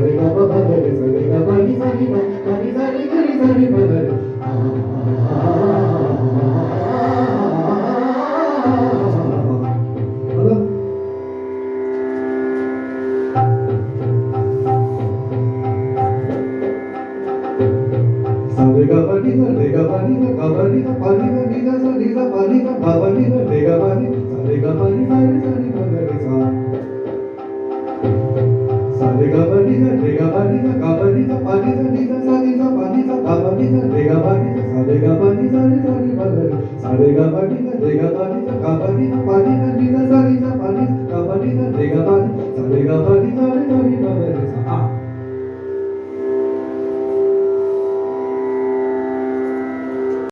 re ga ba ba ga re sa re ga ba ni sa ni ba ba ni sa re ga ni sa ni ba ga re hello sa re ga ba ni sa re ga ba ni sa ga ba ni sa pa ni sa ni sa ni sa pa ni sa ga ba ni sa re ga ba ni sa re ga ba ni sa re sa ni ba ga re sa sa re ga ba ni sa re ga ba ni sa ga ba ni sa pa ni sa ni sa ni sa pa ni sa ga ba ni sa re ga ba ni sa re ga ba ni sa re sa ni ba ga re sa re ga ba ni sa re ga ba ni sa ga ba ni sa pa ni sa ni sa ni sa pa ni sa ga ba